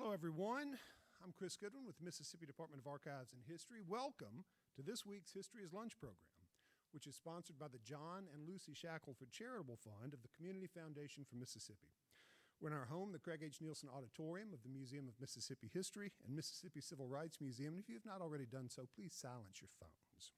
Hello, everyone. I'm Chris Goodwin with the Mississippi Department of Archives and History. Welcome to this week's History is Lunch program, which is sponsored by the John and Lucy Shackelford Charitable Fund of the Community Foundation for Mississippi. We're in our home, the Craig H. Nielsen Auditorium of the Museum of Mississippi History and Mississippi Civil Rights Museum. And if you have not already done so, please silence your phones.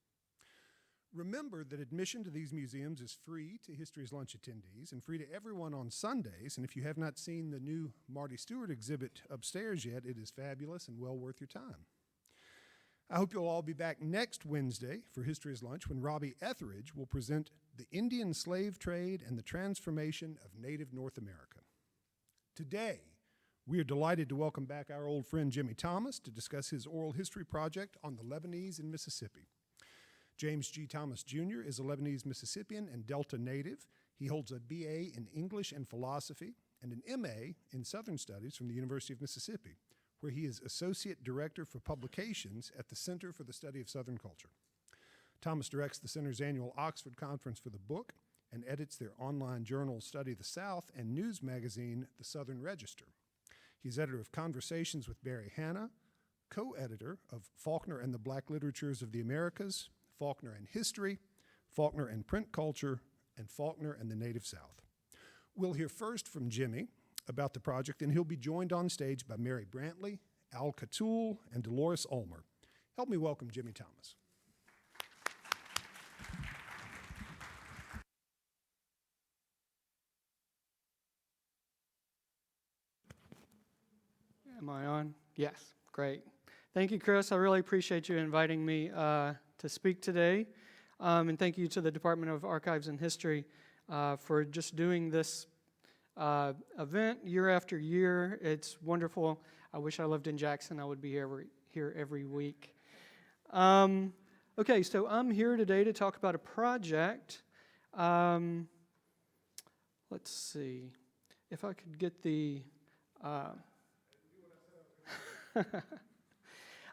Remember that admission to these museums is free to History's Lunch attendees and free to everyone on Sundays. And if you have not seen the new Marty Stewart exhibit upstairs yet, it is fabulous and well worth your time. I hope you'll all be back next Wednesday for History's Lunch when Robbie Etheridge will present the Indian slave trade and the transformation of Native North America. Today, we are delighted to welcome back our old friend Jimmy Thomas to discuss his oral history project on the Lebanese in Mississippi. James G. Thomas Jr. is a Lebanese Mississippian and Delta native. He holds a BA in English and Philosophy and an MA in Southern Studies from the University of Mississippi, where he is Associate Director for Publications at the Center for the Study of Southern Culture. Thomas directs the Center's annual Oxford Conference for the Book and edits their online journal Study the South and news magazine The Southern Register. He's editor of Conversations with Barry Hannah, co-editor of Faulkner and the Black Literatures of the Americas, Faulkner and History, Faulkner and Print Culture, and Faulkner and the Native South. We'll hear first from Jimmy about the project, and he'll be joined on stage by Mary Brantley, Al Katool, and Dolores Ulmer. Help me welcome Jimmy Thomas. Am I on? Yes, great. Thank you, Chris. I really appreciate you inviting me to speak today. And thank you to the Department of Archives and History for just doing this event year after year. It's wonderful. I wish I lived in Jackson. I would be here every week. Okay, so I'm here today to talk about a project. Let's see if I could get the...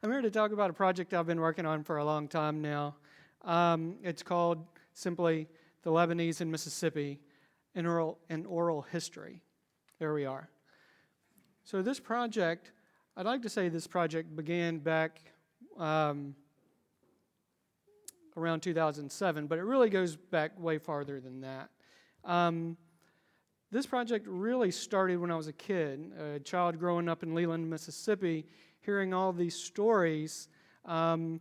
I'm here to talk about a project I've been working on for a long time now. It's called simply The Lebanese in Mississippi, an oral history. There we are. So this project, I'd like to say this project began back around 2007, but it really goes back way farther than that. This project really started when I was a kid, a child growing up in Leland, Mississippi, hearing all these stories from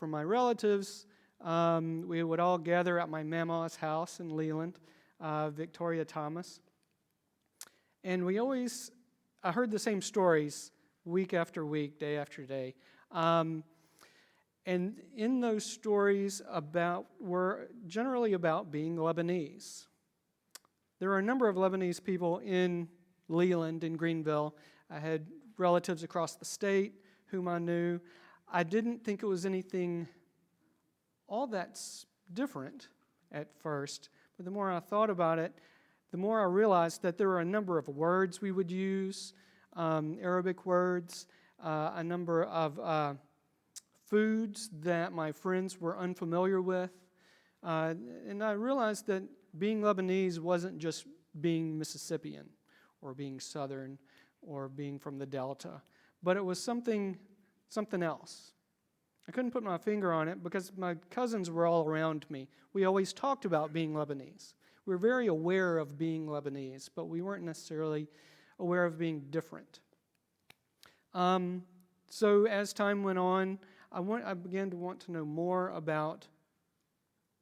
my relatives. We would all gather at my mama's house in Leland, Victoria Thomas. And I heard the same stories week after week, day after day. And in those stories were generally about being Lebanese. There were a number of Lebanese people in Leland, in Greenville. I had relatives across the state whom I knew. I didn't think it was anything all that different at first, but the more I thought about it, the more I realized that there were a number of words we would use, Arabic words, a number of foods that my friends were unfamiliar with, and I realized that being Lebanese wasn't just being Mississippian or being Southern or being from the Delta, but it was something else. I couldn't put my finger on it because my cousins were all around me. We always talked about being Lebanese. We were very aware of being Lebanese, but we weren't necessarily aware of being different. So as time went on, I began to want to know more about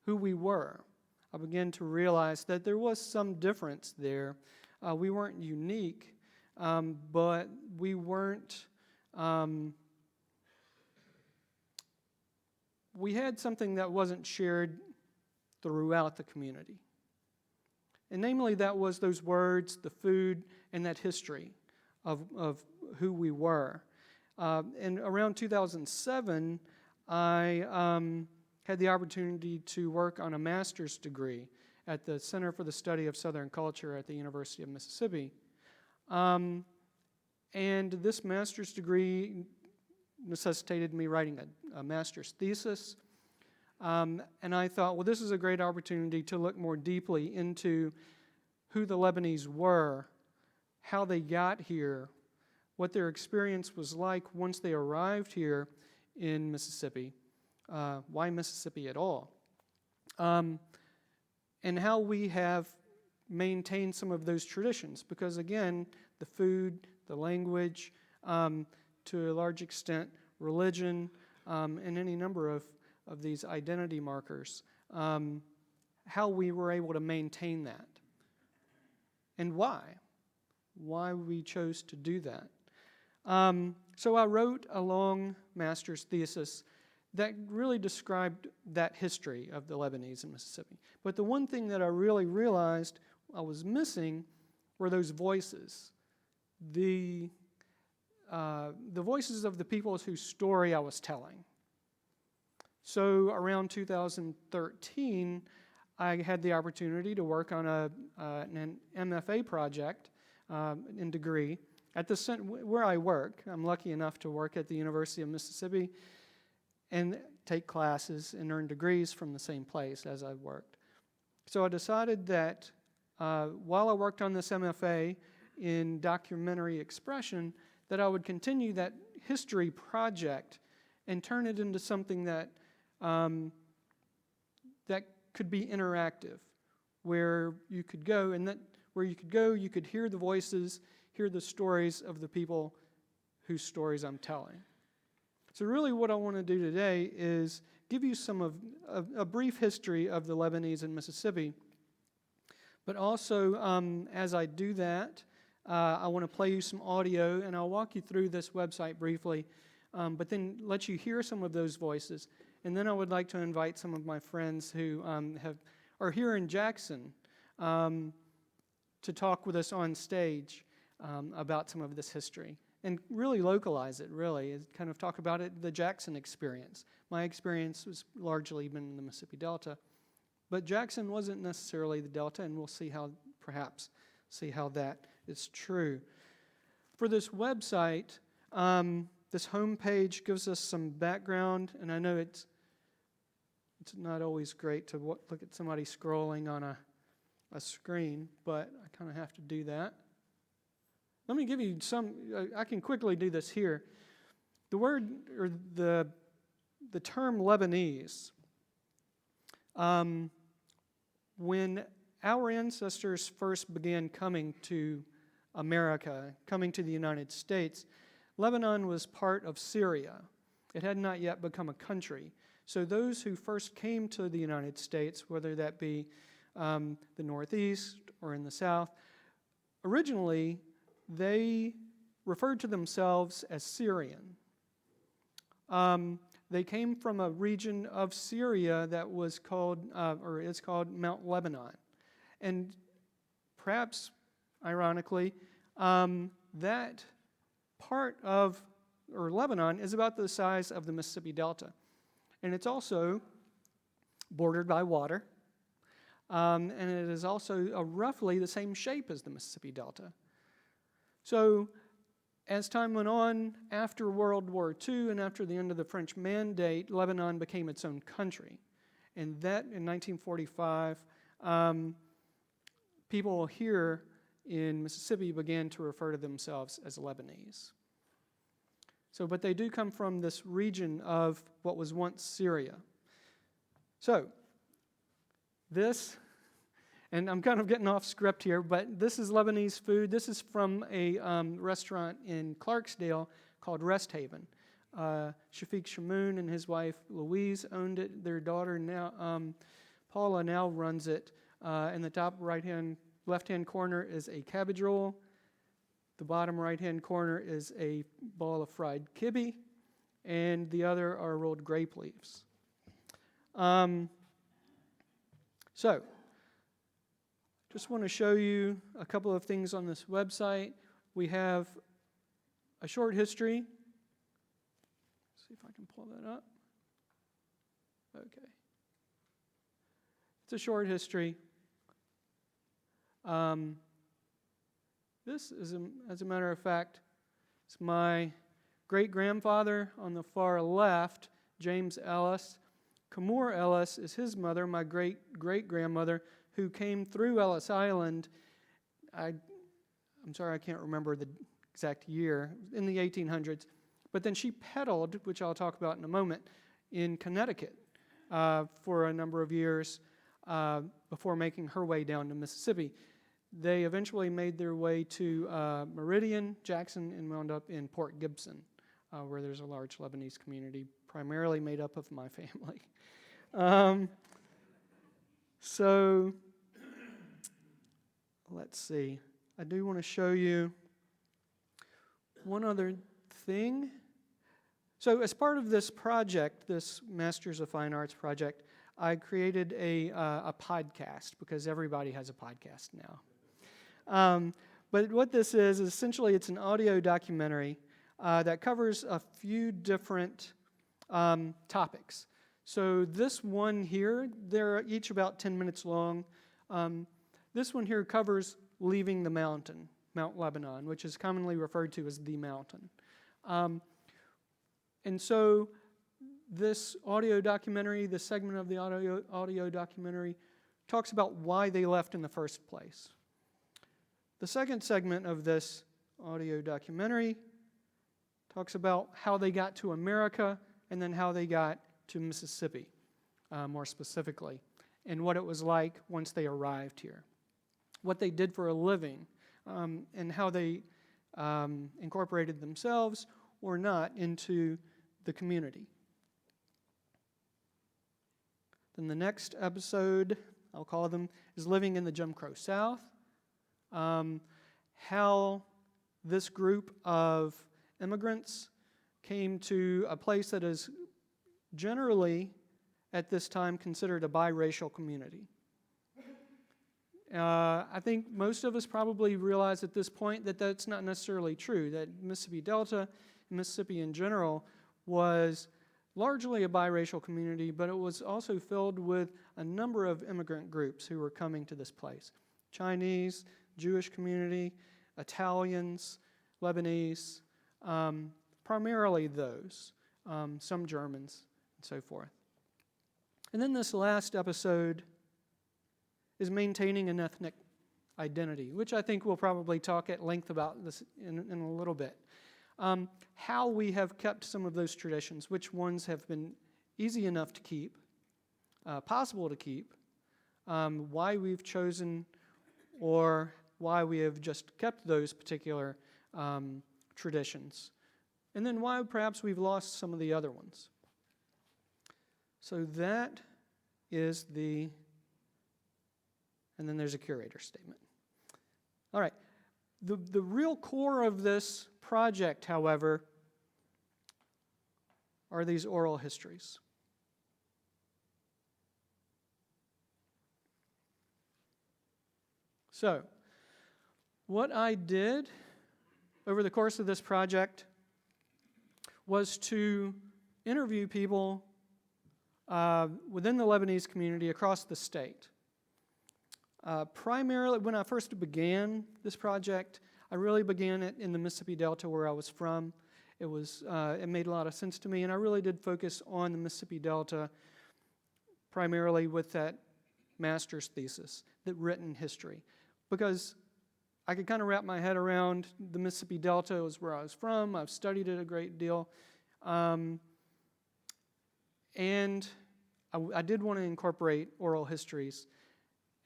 who we were. I began to realize that there was some difference there. We weren't unique, but we weren't... we had something that wasn't shared throughout the community. And namely, that was those words, the food, and that history of who we were. And around 2007, I had the opportunity to work on a master's degree at the Center for the Study of Southern Culture at the University of Mississippi. And this master's degree necessitated me writing a master's thesis. And I thought, well, this is a great opportunity to look more deeply into who the Lebanese were, how they got here, what their experience was like once they arrived here in Mississippi, why Mississippi at all, and how we have maintained some of those traditions. Because again, the food, the language, to a large extent, religion, and any number of these identity markers, how we were able to maintain that, and why we chose to do that. So I wrote a long master's thesis that really described that history of the Lebanese in Mississippi. But the one thing that I really realized I was missing were those voices, the voices of the people whose story I was telling. So around 2013, I had the opportunity to work on an MFA project in degree at the center where I work. I'm lucky enough to work at the University of Mississippi and take classes and earn degrees from the same place as I worked. So I decided that while I worked on this MFA in documentary expression, that I would continue that history project and turn it into something that that could be interactive, where you could go you could hear the voices, hear the stories of the people whose stories I'm telling. So really what I want to do today is give you a brief history of the Lebanese in Mississippi. But also, as I do that, I want to play you some audio, and I'll walk you through this website briefly, but then let you hear some of those voices. And then I would like to invite some of my friends who are here in Jackson to talk with us on stage about some of this history. And really localize it, really, and kind of talk about it, the Jackson experience. My experience was largely been in the Mississippi Delta, but Jackson wasn't necessarily the Delta, and we'll see how that is true. For this website, this homepage gives us some background, and I know it's not always great to look at somebody scrolling on a screen, but I kind of have to do that. Let me give you I can quickly do this here. The word, or the term Lebanese, when our ancestors first began coming to America, coming to the United States, Lebanon was part of Syria. It had not yet become a country. So those who first came to the United States, whether that be the Northeast or in the South, originally they referred to themselves as Syrian. They came from a region of Syria that was called, or is called Mount Lebanon. And perhaps, ironically, that part of, or Lebanon, is about the size of the Mississippi Delta. And it's also bordered by water. And it is also roughly the same shape as the Mississippi Delta. So, as time went on, after World War II and after the end of the French Mandate, Lebanon became its own country. And that, in 1945, people here in Mississippi began to refer to themselves as Lebanese. So, but they do come from this region of what was once Syria. So, this, and I'm kind of getting off script here, but this is Lebanese food. This is from a restaurant in Clarksdale called Rest Haven. Shafiq Shamoun and his wife Louise owned it. Their daughter now, Paula, now runs it. In the top left-hand corner is a cabbage roll. The bottom right-hand corner is a ball of fried kibbe, and the other are rolled grape leaves. So, just want to show you a couple of things on this website. We have a short history. Let's see if I can pull that up. Okay. It's a short history. This is, as a matter of fact, it's my great-grandfather on the far left, James Ellis. Kamor Ellis is his mother, my great-great-grandmother, who came through Ellis Island. I'm sorry, I can't remember the exact year, in the 1800s. But then she peddled, which I'll talk about in a moment, in Connecticut for a number of years before making her way down to Mississippi. They eventually made their way to Meridian, Jackson, and wound up in Port Gibson, where there's a large Lebanese community, primarily made up of my family. So let's see. I do want to show you one other thing. So as part of this project, this Masters of Fine Arts project, I created a podcast, because everybody has a podcast now. But what this is essentially it's an audio documentary that covers a few different topics. So this one here, they're each about 10 minutes long. This one here covers leaving the mountain, Mount Lebanon, which is commonly referred to as the mountain. And so this audio documentary, this segment of the audio documentary, talks about why they left in the first place. The second segment of this audio documentary talks about how they got to America and then how they got to Mississippi, more specifically, and what it was like once they arrived here, what they did for a living, and how they incorporated themselves or not into the community. Then the next episode, I'll call them, is Living in the Jim Crow South, how this group of immigrants came to a place that is generally, at this time, considered a biracial community. I think most of us probably realize at this point that that's not necessarily true, that Mississippi Delta, Mississippi in general, was largely a biracial community, but it was also filled with a number of immigrant groups who were coming to this place. Chinese, Jewish community, Italians, Lebanese, primarily those, some Germans, and so forth. And then this last episode is maintaining an ethnic identity, which I think we'll probably talk at length about this in a little bit. How we have kept some of those traditions, which ones have been easy enough to keep, possible to keep, why we've chosen or why we have just kept those particular traditions, and then why perhaps we've lost some of the other ones. So that is and then there's a curator statement. All right. The real core of this project, however, are these oral histories. So, what I did over the course of this project was to interview people within the Lebanese community across the state. Primarily, when I first began this project, I really began it in the Mississippi Delta where I was from. It made a lot of sense to me, and I really did focus on the Mississippi Delta primarily with that master's thesis, that written history, because I could kind of wrap my head around the Mississippi Delta. It was where I was from. I've studied it a great deal. And I did want to incorporate oral histories,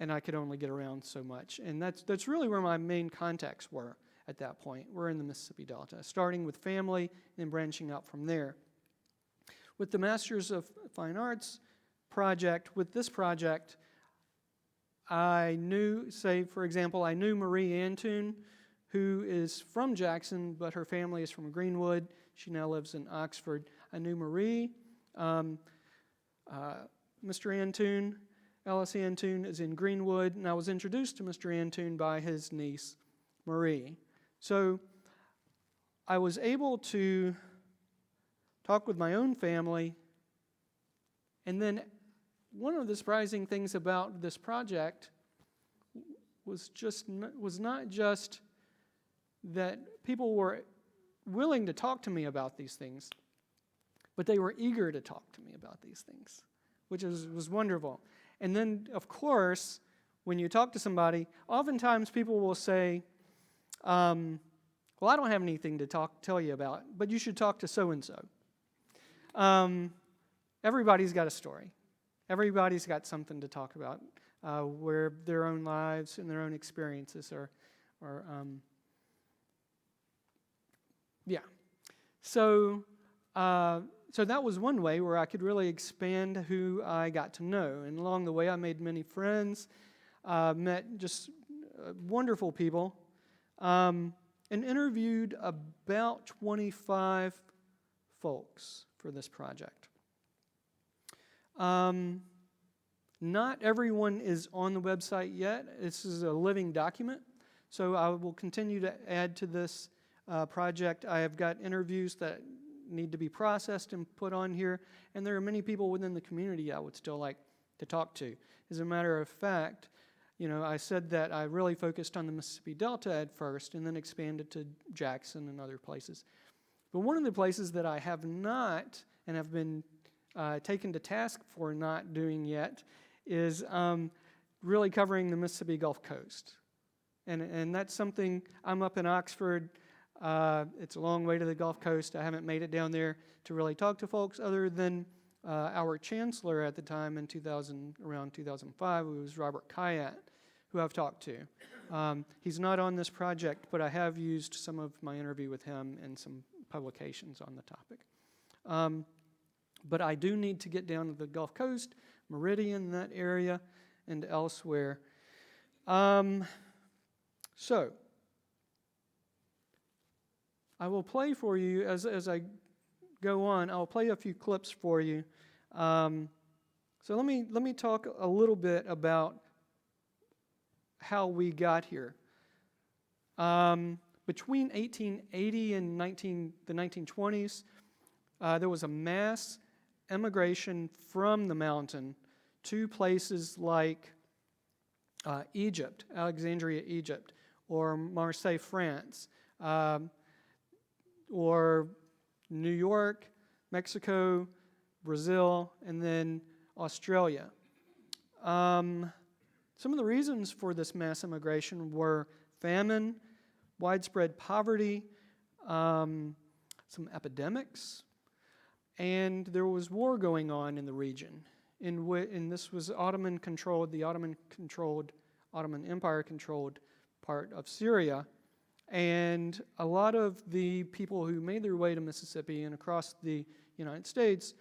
and I could only get around so much. And that's really where my main contacts were at that point. We're in the Mississippi Delta, starting with family and branching out from there. With the Masters of Fine Arts project, with this project, I knew, say, for example, I knew Marie Antoon, who is from Jackson, but her family is from Greenwood. She now lives in Oxford. I knew Marie. Mr. Antoon, Ellis Antoon, is in Greenwood, and I was introduced to Mr. Antoon by his niece, Marie. So I was able to talk with my own family, and then one of the surprising things about this project was not just that people were willing to talk to me about these things, but they were eager to talk to me about these things, which was wonderful. And then, of course, when you talk to somebody, oftentimes people will say, well, well, I don't have anything to tell you about, but you should talk to so-and-so. Everybody's got a story. Everybody's got something to talk about, where their own lives and their own experiences are yeah. So that was one way where I could really expand who I got to know. And along the way, I made many friends, met just wonderful people, and interviewed about 25 folks for this project. Not everyone is on the website yet. This is a living document, so I will continue to add to this project. I have got interviews that need to be processed and put on here, and there are many people within the community I would still like to talk to. As a matter of fact, I said that I really focused on the Mississippi Delta at first and then expanded to Jackson and other places. But one of the places that I have not and have been taken to task for not doing yet is really covering the Mississippi Gulf Coast. And that's something. I'm up in Oxford. It's a long way to the Gulf Coast. I haven't made it down there to really talk to folks other than our chancellor at the time in around 2005, who was Robert Kayat, who I've talked to. He's not on this project, but I have used some of my interview with him in some publications on the topic. But I do need to get down to the Gulf Coast, Meridian, that area, and elsewhere. So I will play for you, as I go on, I'll play a few clips for you. So let me talk a little bit about how we got here. Between 1880 and the 1920s, there was a mass emigration from the mountain to places like Egypt, Alexandria, Egypt, or Marseille, France, or New York, Mexico, Brazil, and then Australia. Some of the reasons for this mass immigration were famine, widespread poverty, some epidemics, and there was war going on in the region. And this was Ottoman-controlled, the Ottoman Empire-controlled part of Syria. And a lot of the people who made their way to Mississippi and across the United States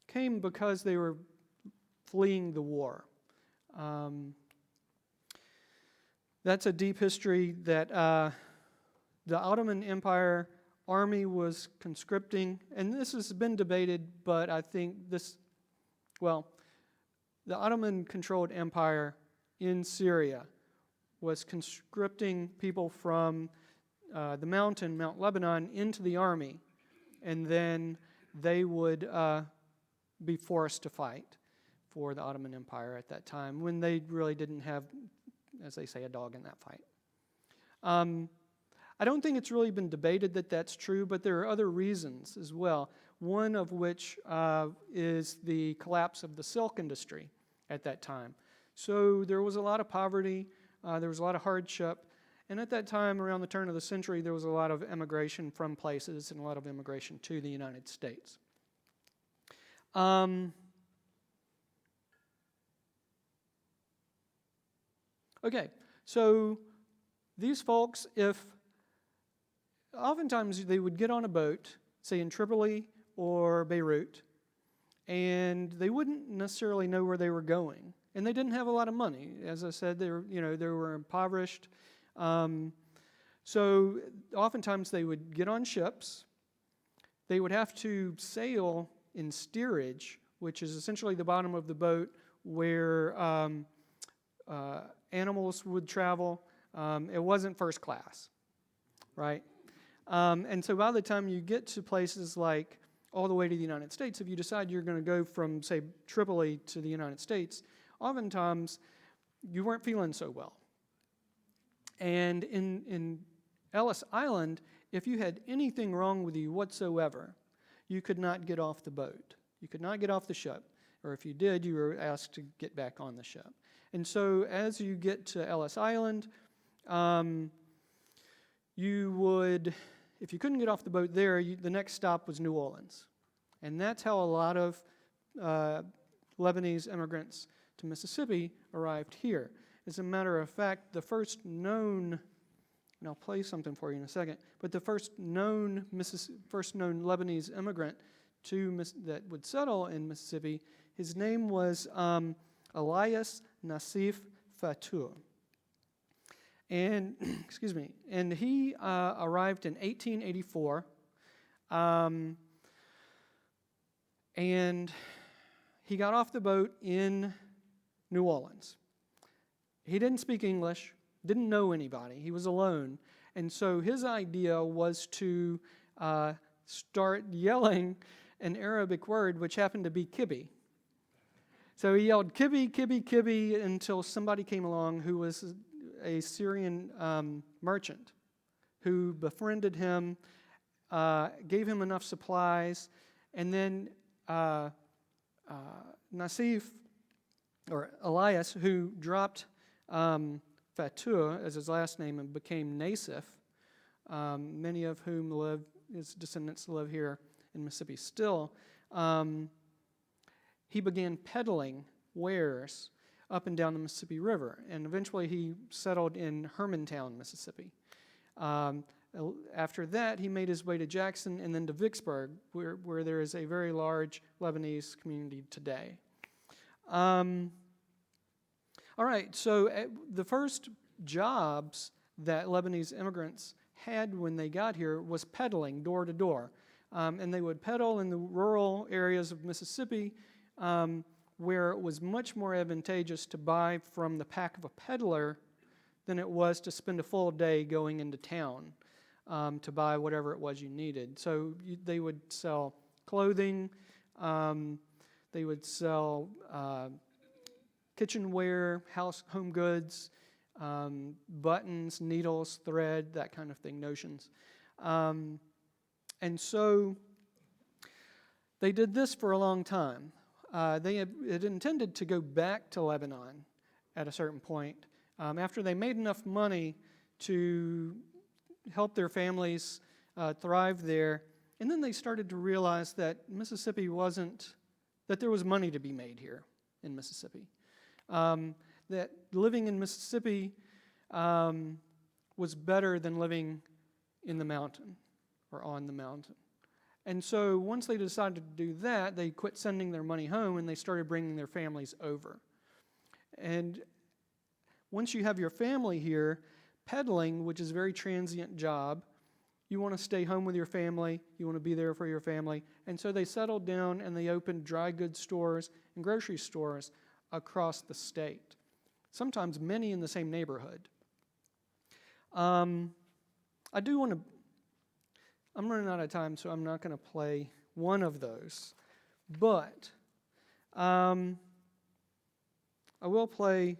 came because they were fleeing the war. That's a deep history that the Ottoman Empire army was conscripting, and this has been debated, but I think the Ottoman-controlled empire in Syria was conscripting people from the mountain, Mount Lebanon, into the army, and then they would be forced to fight for the Ottoman Empire at that time, when they really didn't have, as they say, a dog in that fight. I don't think it's really been debated that that's true, but there are other reasons as well, one of which is the collapse of the silk industry at that time. So there was a lot of poverty, there was a lot of hardship, and at that time, around the turn of the century, there was a lot of immigration from places and a lot of immigration to the United States. Okay, so these folks, oftentimes they would get on a boat, say in Tripoli or Beirut, and they wouldn't necessarily know where they were going, and they didn't have a lot of money. As I said, they were impoverished. So oftentimes they would get on ships. They would have to sail in steerage, which is essentially the bottom of the boat where animals would travel. It wasn't first class, right? And so by the time you get to places like all the way to the United States, if you decide you're going to go from, say, Tripoli to the United States, oftentimes you weren't feeling so well. And in Ellis Island, if you had anything wrong with you whatsoever, you could not get off the boat. You could not get off the ship. Or if you did, you were asked to get back on the ship. And so as you get to Ellis Island, you would, if you couldn't get off the boat there, the next stop was New Orleans. And that's how a lot of Lebanese immigrants to Mississippi arrived here. As a matter of fact, the first known, and I'll play something for you in a second, but the first known Lebanese immigrant that would settle in Mississippi, his name was Elias Nassif Fatou. And, excuse me, and he arrived in 1884, and he got off the boat in New Orleans. He didn't speak English, didn't know anybody, he was alone, and so his idea was to start yelling an Arabic word, which happened to be kibi. So he yelled kibi, kibi, kibi, until somebody came along who was a Syrian merchant who befriended him, gave him enough supplies, and then Nassif, or Elias, who dropped Fatou as his last name and became Nassif, many of whom his descendants live here in Mississippi still, he began peddling wares up and down the Mississippi River, and eventually he settled in Hermantown, Mississippi. After that, he made his way to Jackson and then to Vicksburg, where there is a very large Lebanese community today. All right, so the first jobs that Lebanese immigrants had when they got here was peddling door to door. And they would peddle in the rural areas of Mississippi where it was much more advantageous to buy from the pack of a peddler than it was to spend a full day going into town to buy whatever it was you needed. So they would sell clothing, they would sell kitchenware, home goods, buttons, needles, thread, that kind of thing, notions. And so they did this for a long time. They had intended to go back to Lebanon at a certain point after they made enough money to help their families thrive there. And then they started to realize that Mississippi that there was money to be made here in Mississippi. That living in Mississippi was better than living in the mountain or on the mountain. And so once they decided to do that, they quit sending their money home and they started bringing their families over. And once you have your family here, peddling, which is a very transient job, you want to stay home with your family, you want to be there for your family. And so they settled down and they opened dry goods stores and grocery stores across the state, sometimes many in the same neighborhood. I'm running out of time, so I'm not going to play one of those. But I will play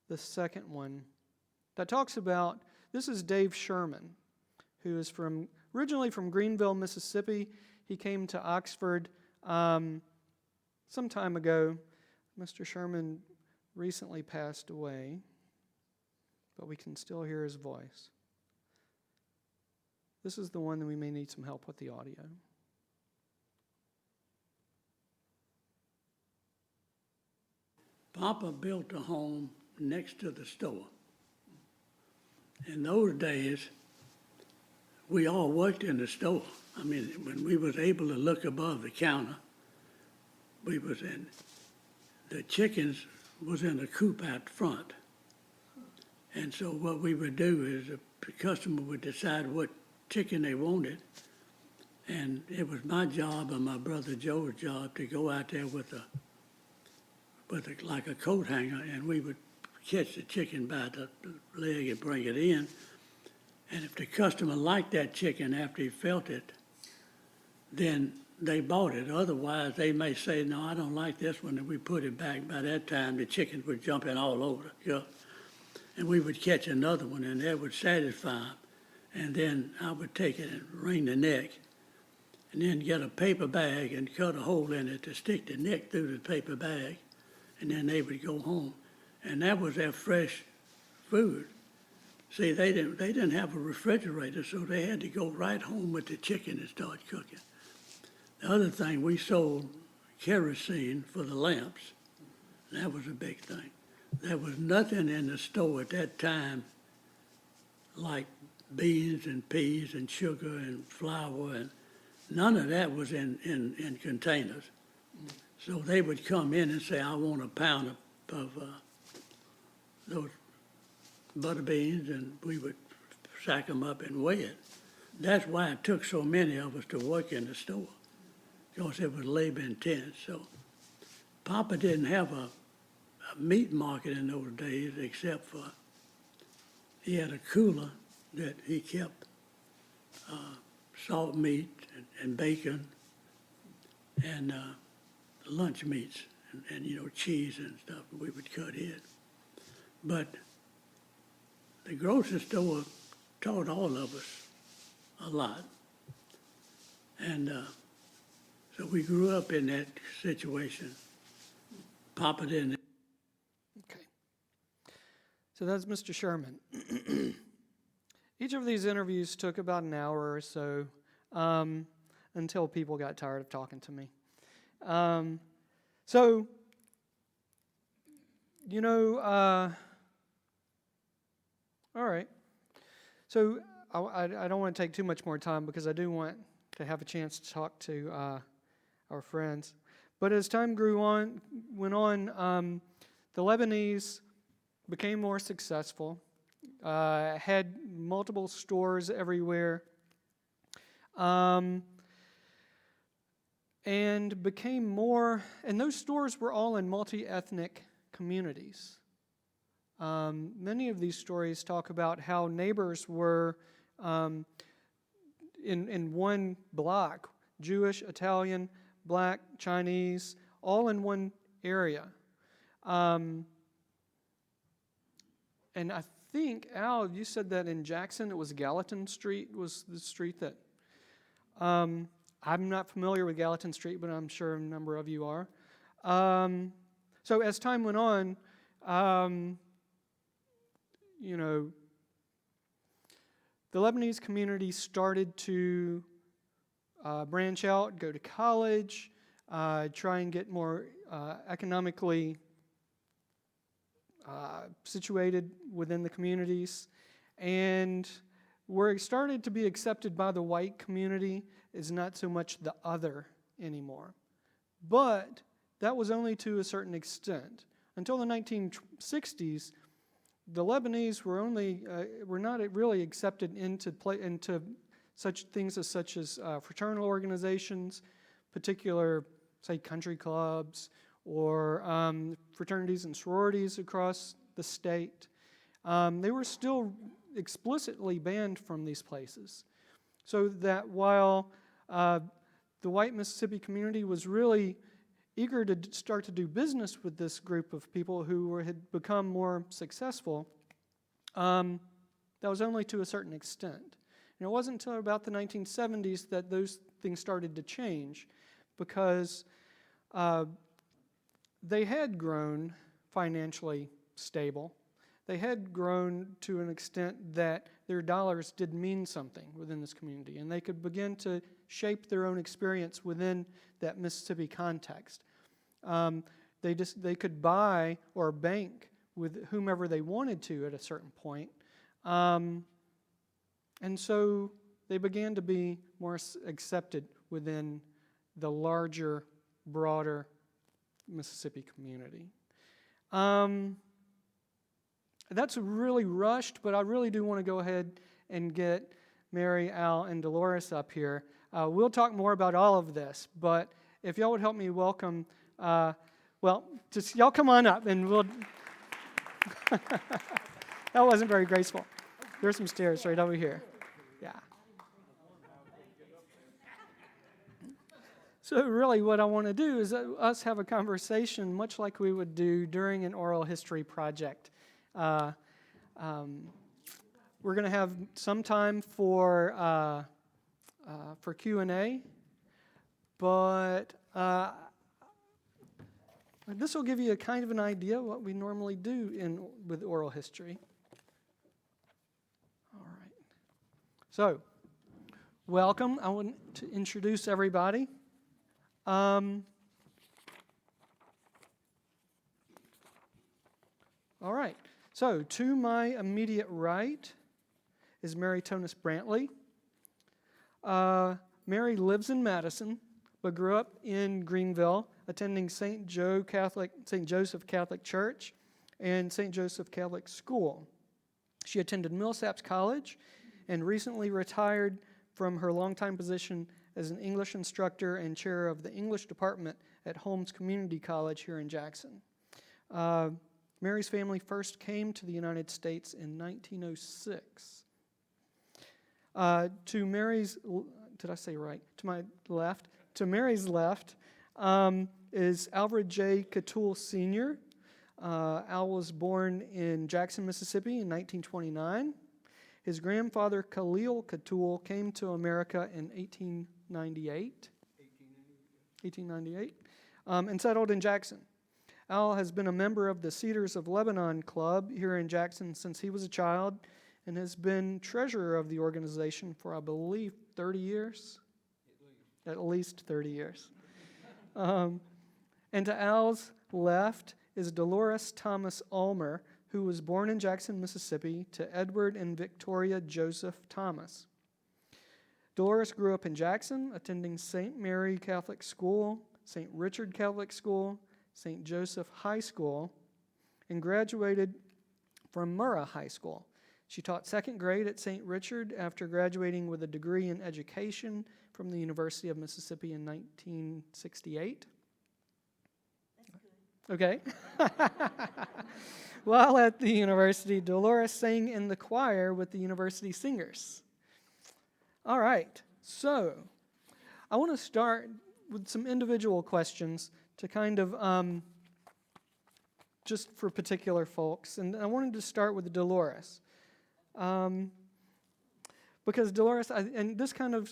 the second one that talks about, this is Dave Sherman, who is originally from Greenville, Mississippi. He came to Oxford some time ago. Mr. Sherman recently passed away, but we can still hear his voice. This is the one that we may need some help with the audio. Papa built a home next to the store. In those days, we all worked in the store. I mean, when we was able to look above the counter, the chickens was in a coop out front. And so what we would do is the customer would decide what chicken they wanted, and it was my job and my brother Joe's job to go out there with like a coat hanger, and we would catch the chicken by the leg and bring it in. And if the customer liked that chicken after he felt it, then they bought it. Otherwise, they may say, no, I don't like this one, and we put it back. By that time, the chickens were jumping all over, and we would catch another one, and that would satisfy them. And then I would take it and wring the neck, and then get a paper bag and cut a hole in it to stick the neck through the paper bag, and then they would go home. And that was their fresh food. See, they didn't have a refrigerator, so they had to go right home with the chicken and start cooking. The other thing, we sold kerosene for the lamps. That was a big thing. There was nothing in the store at that time like beans and peas and sugar and flour, and none of that was in containers. So they would come in and say, I want a pound of those butter beans, and we would sack them up and weigh it. That's why it took so many of us to work in the store, because it was labor intense. So Papa didn't have a meat market in those days, except for he had a cooler that he kept salt meat and bacon and lunch meats and cheese and stuff we would cut in. But the grocery store taught all of us a lot. And so we grew up in that situation. Papa didn't. Okay. So that's Mr. Sherman. Each of these interviews took about an hour or so until people got tired of talking to me. All right. So I don't want to take too much more time because I do want to have a chance to talk to our friends. But as time went on, the Lebanese became more successful, had multiple stores everywhere, and became more, and those stores were all in multi-ethnic communities. Many of these stories talk about how neighbors were in one block, Jewish, Italian, Black, Chinese, all in one area. And I think, Al, you said that in Jackson it was Gallatin Street was the street that... I'm not familiar with Gallatin Street, but I'm sure a number of you are. So as time went on, the Lebanese community started to branch out, go to college, try and get more economically situated within the communities, and where it started to be accepted by the white community is not so much the other anymore. But that was only to a certain extent. Until the 1960s, the Lebanese were not really accepted into such things as fraternal organizations, particular, say, country clubs, or fraternities and sororities across the state. They were still explicitly banned from these places. So that while the white Mississippi community was really eager to start to do business with this group of people who had become more successful, that was only to a certain extent. And it wasn't until about the 1970s that those things started to change, because they had grown financially stable. They had grown to an extent that their dollars did mean something within this community, and they could begin to shape their own experience within that Mississippi context. They could buy or bank with whomever they wanted to at a certain point, and so they began to be more accepted within the larger, broader Mississippi community. That's really rushed, but I really do want to go ahead and get Mary, Al, and Dolores up here. We'll talk more about all of this, but if y'all would help me welcome, just y'all come on up and we'll... That wasn't very graceful. There's some stairs right over here. Yeah. So really what I want to do is us have a conversation much like we would do during an oral history project. We're going to have some time for Q&A, but this will give you a kind of an idea of what we normally do with oral history. So, welcome. I want to introduce everybody. All right. So, to my immediate right is Mary Tonos Brantley. Mary lives in Madison, but grew up in Greenville, attending St. Joseph Catholic Church and St. Joseph Catholic School. She attended Millsaps College and recently retired from her longtime position as an English instructor and chair of the English department at Holmes Community College here in Jackson. Mary's family first came to the United States in 1906. To Mary's, did I say right? To my left. To Mary's left is Alfred J. Katool Sr. Al was born in Jackson, Mississippi in 1929. His grandfather, Khalil Katool, came to America in 1898 and settled in Jackson. Al has been a member of the Cedars of Lebanon Club here in Jackson since he was a child and has been treasurer of the organization for, I believe, 30 years? At least 30 years. And to Al's left is Dolores Thomas Ulmer, who was born in Jackson, Mississippi, to Edward and Victoria Joseph Thomas. Dolores grew up in Jackson, attending St. Mary Catholic School, St. Richard Catholic School, St. Joseph High School, and graduated from Murrah High School. She taught second grade at St. Richard after graduating with a degree in education from the University of Mississippi in 1968. Okay. While at the university, Dolores sang in the choir with the university singers. All right, so I want to start with some individual questions to kind of just for particular folks. And I wanted to start with Dolores. Because Dolores, and this kind of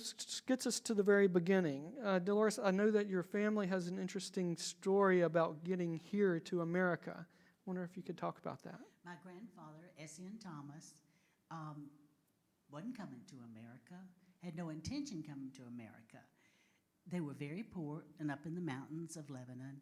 gets us to the very beginning. Dolores, I know that your family has an interesting story about getting here to America. I wonder if you could talk about that. My grandfather, S.N. Thomas, wasn't coming to America, had no intention coming to America. They were very poor and up in the mountains of Lebanon.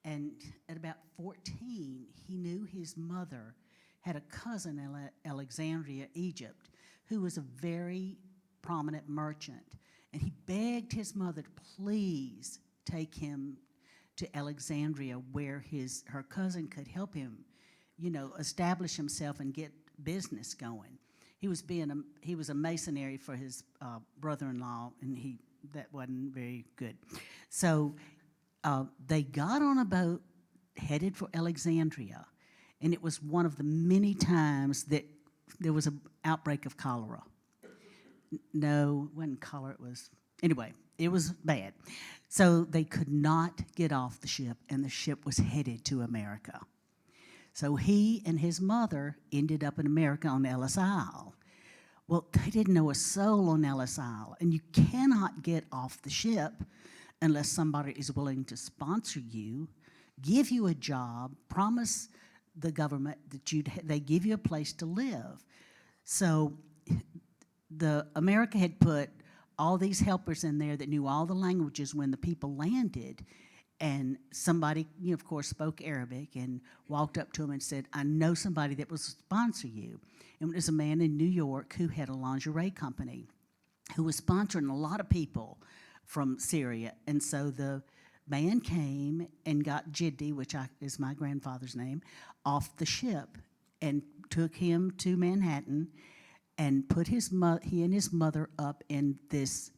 And at about 14, he knew his mother had a cousin in Alexandria, Egypt, who was a very prominent merchant. And he begged his mother to please take him to Alexandria where her cousin could help him, establish himself and get business going. He was a masonry for his brother-in-law, and that wasn't very good. So they got on a boat headed for Alexandria, and it was one of the many times that there was an outbreak of cholera. No, it wasn't cholera, it was bad. So they could not get off the ship, and the ship was headed to America. So he and his mother ended up in America on Ellis Isle. Well, they didn't know a soul on Ellis Isle, and you cannot get off the ship unless somebody is willing to sponsor you, give you a job, promise the government that they give you a place to live. So America had put all these helpers in there that knew all the languages when the people landed, and somebody, of course, spoke Arabic and walked up to him and said, I know somebody that will sponsor you. And it was a man in New York who had a lingerie company who was sponsoring a lot of people from Syria. And so the man came and got Jiddi, which is my grandfather's name, off the ship and took him to Manhattan and put he and his mother up in this,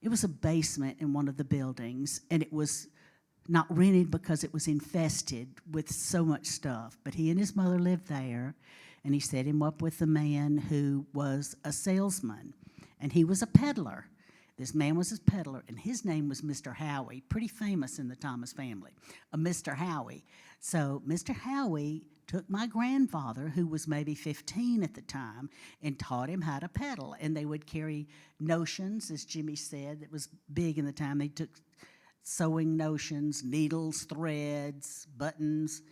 it was a basement in one of the buildings, and it was not rented because it was infested with so much stuff. But he and his mother lived there, and he set him up with a man who was a salesman, and he was a peddler. This man was his peddler, and his name was Mr. Howie, pretty famous in the Thomas family, Mr. Howie. So Mr. Howie took my grandfather, who was maybe 15 at the time, and taught him how to peddle. And they would carry notions, as Jimmy said, that was big in the time. They took sewing notions, needles, threads, buttons.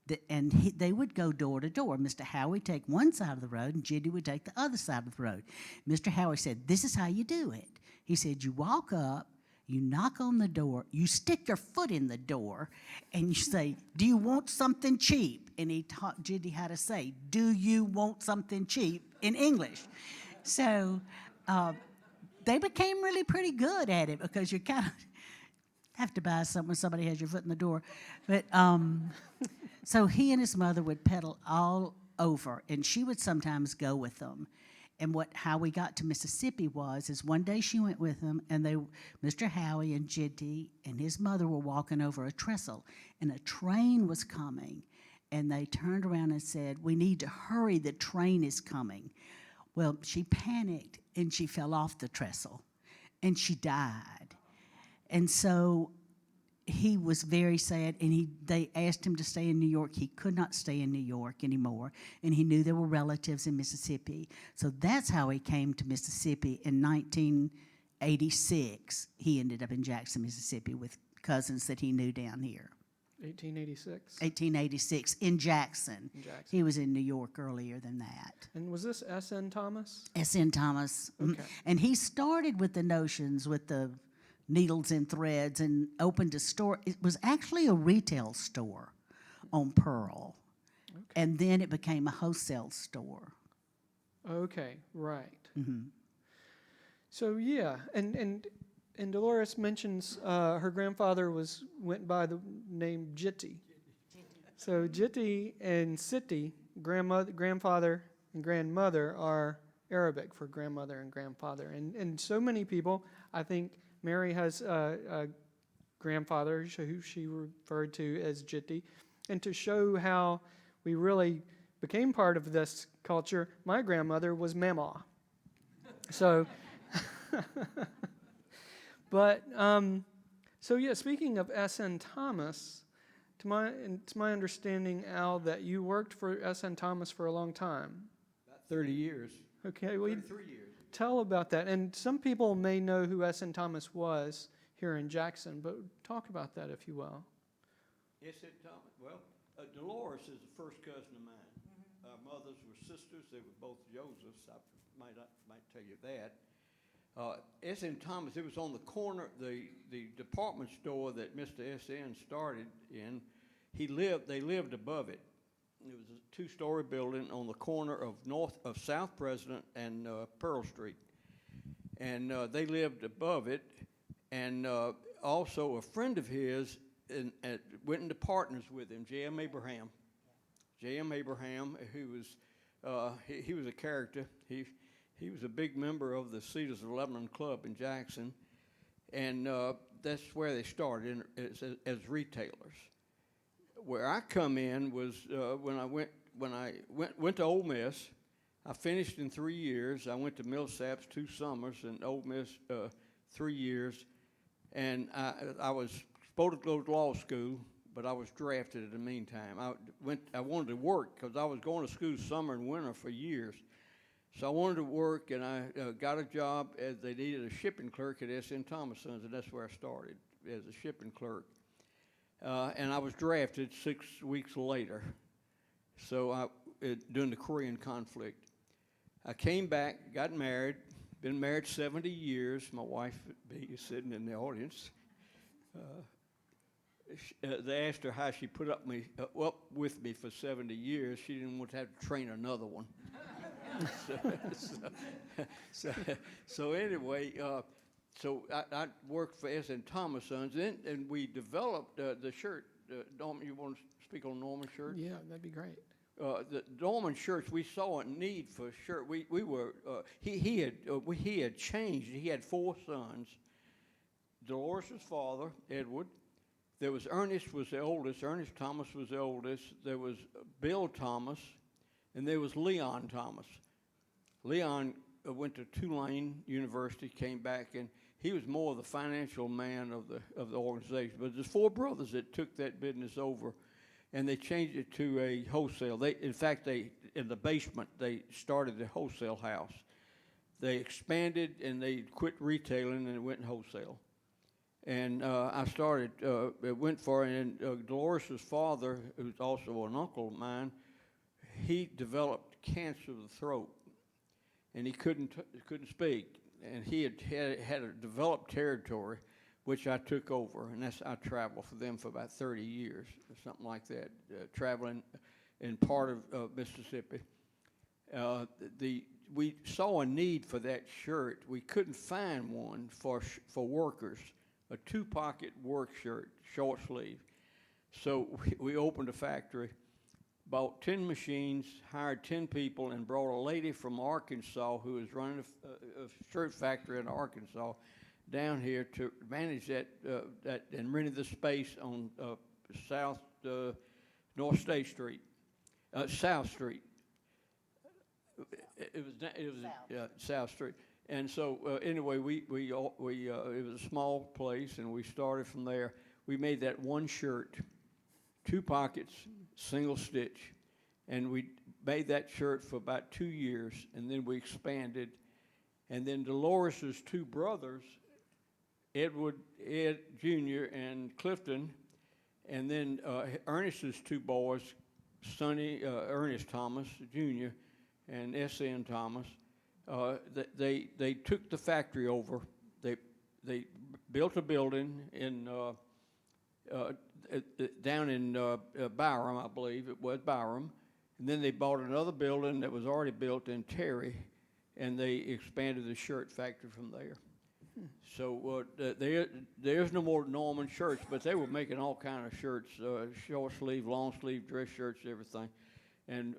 They would go door to door. Mr. Howie take one side of the road, and Judy would take the other side of the road. Mr. Howie said, "This is how you do it." He said, "You walk up, you knock on the door, you stick your foot in the door, and you say, 'Do you want something cheap?'" And he taught Judy how to say, "Do you want something cheap?" in English. So they became really pretty good at it, because you kind of have to buy something when somebody has your foot in the door. But so he and his mother would pedal all over, and she would sometimes go with them. And how we got to Mississippi is one day she went with them, and Mr. Howie and Jitty and his mother were walking over a trestle, and a train was coming, and they turned around and said, "We need to hurry, the train is coming." Well, she panicked, and she fell off the trestle, and she died. And so he was very sad, and they asked him to stay in New York. He could not stay in New York anymore, and he knew there were relatives in Mississippi. So that's how he came to Mississippi in 1986. He ended up in Jackson, Mississippi, with cousins that he knew down here. 1886. 1886 in Jackson. In Jackson. He was in New York earlier than that. And was this S.N. Thomas? S.N. Thomas. Okay. And he started with the notions with the needles and threads, and opened a store. It was actually a retail store on Pearl. Okay. And then it became a wholesale store. Okay, right. Mm-hmm. So yeah, and Dolores mentions her grandfather went by the name Jitty. So Jitty and Siti, grandfather and grandmother, are Arabic for grandmother and grandfather. And so many people, I think Mary has a grandfather who she referred to as Jitty. And to show how we really became part of this culture, my grandmother was Mama. So, but, so yeah, speaking of S.N. Thomas, to my understanding, Al, that you worked for S.N. Thomas for a long time. About 30 years. Okay, well, 33 years. tell about that. And some people may know who S.N. Thomas was here in Jackson, but talk about that, if you will. S.N. Thomas, well, Dolores is the first cousin of mine. Our mothers were sisters. They were both Josephs. I might tell you that. S.N. Thomas, it was on the corner, the department store that Mr. S.N. started in. They lived above it. It was a two-story building on the corner of South President and Pearl Street. And they lived above it. And also a friend of his went into partners with him, J.M. Abraham. J.M. Abraham, who was he was a character. He was a big member of the Cedars of Lebanon Club in Jackson, and that's where they started as retailers. Where I come in was when I went to Ole Miss. I finished in 3 years. I went to Millsaps 2 summers and Ole Miss 3 years, and I was supposed to go to law school, but I was drafted in the meantime. I wanted to work because I was going to school summer and winter for years. So I wanted to work, and I got a job as they needed a shipping clerk at S.N. Thomas Sons, and that's where I started as a shipping clerk. And I was drafted 6 weeks later. So during the Korean conflict, I came back, got married, been married 70 years. My wife is sitting in the audience. They asked her how she put up with me for 70 years. She didn't want to have to train another one. So anyway, so I worked for S.N. Thomas Sons, and we developed the shirt. Norman, you want to speak on Norman's shirt? Yeah, that'd be great. The Norman shirts, we saw a need for a shirt. He had changed. He had 4 sons. Dolores' father, Edward. There was Ernest was the oldest. Ernest Thomas was the oldest. There was Bill Thomas, and there was Leon Thomas. Leon went to Tulane University, came back, and he was more the financial man of the organization. But there's 4 brothers that took that business over, and they changed it to a wholesale. In the basement, they started the wholesale house. They expanded, and they quit retailing, and it went wholesale. And I started, went for it, and Dolores' father, who's also an uncle of mine, he developed cancer of the throat, and he couldn't speak, and he had a developed territory, which I took over, and I traveled for them for about 30 years, or something like that, traveling in part of Mississippi. We saw a need for that shirt. We couldn't find one for workers, a two-pocket work shirt, short sleeve. So we opened a factory, bought 10 machines, hired 10 people, and brought a lady from Arkansas who was running a shirt factory in Arkansas down here to manage that and rented the space on North State Street, South Street. It was South Street. And so anyway, it was a small place, and we started from there. We made that one shirt, 2 pockets, single stitch, and we made that shirt for about 2 years, and then we expanded. And then Dolores' 2 brothers, Ed Jr. and Clifton, and then Ernest's 2 boys, Sonny, Ernest Thomas Jr. and S.N. Thomas, they took the factory over. They built a building in down in Byram, I believe it was Byram, and then they bought another building that was already built in Terry, and they expanded the shirt factory from there. So there's no more Norman shirts, but they were making all kind of shirts, short sleeve, long sleeve, dress shirts, everything. And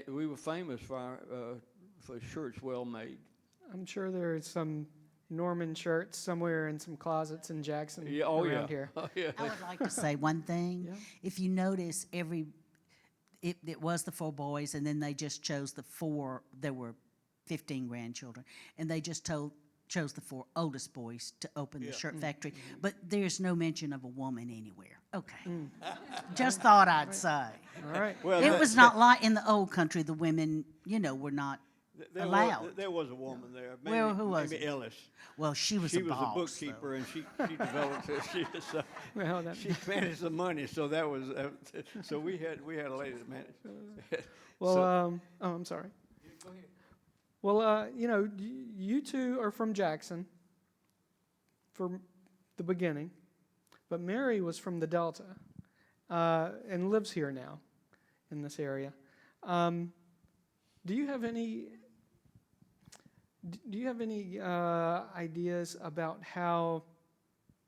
we were famous for shirts well made. I'm sure there's some Norman shirts somewhere in some closets in Jackson around here. Oh, yeah. I would like to say one thing. Yeah. If you notice, it was the 4 boys, and then they just chose the 4. There were 15 grandchildren, and they just chose the 4 oldest boys to open the shirt factory. But there's no mention of a woman anywhere. Okay. Just thought I'd say. All right. Well, It was not like in the old country, the women, were not allowed. There was a woman there. Maybe, Well, who was maybe it? Ellis. Well, she was She a was boss. a bookkeeper, and she developed it. Well, She managed the money, so that was so we had a lady that managed. well, I'm sorry. Go ahead. Well, you 2 are from Jackson from the beginning, but Mary was from the Delta and lives here now in this area. Do you have any ideas about how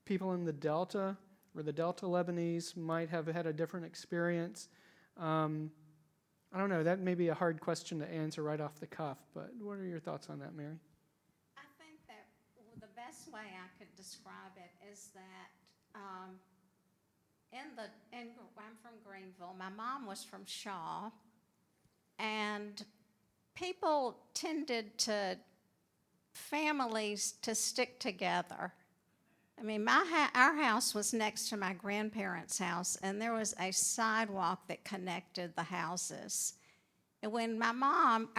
people in the Delta or the Delta Lebanese might have had a different experience? I don't know, that may be a hard question to answer right off the cuff, but what are your thoughts on that, Mary? I think that the best way I could describe it is that I'm from Greenville. My mom was from Shaw, and people tended to families to stick together. I mean, our house was next to my grandparents' house, and there was a sidewalk that connected the houses. And when my mom,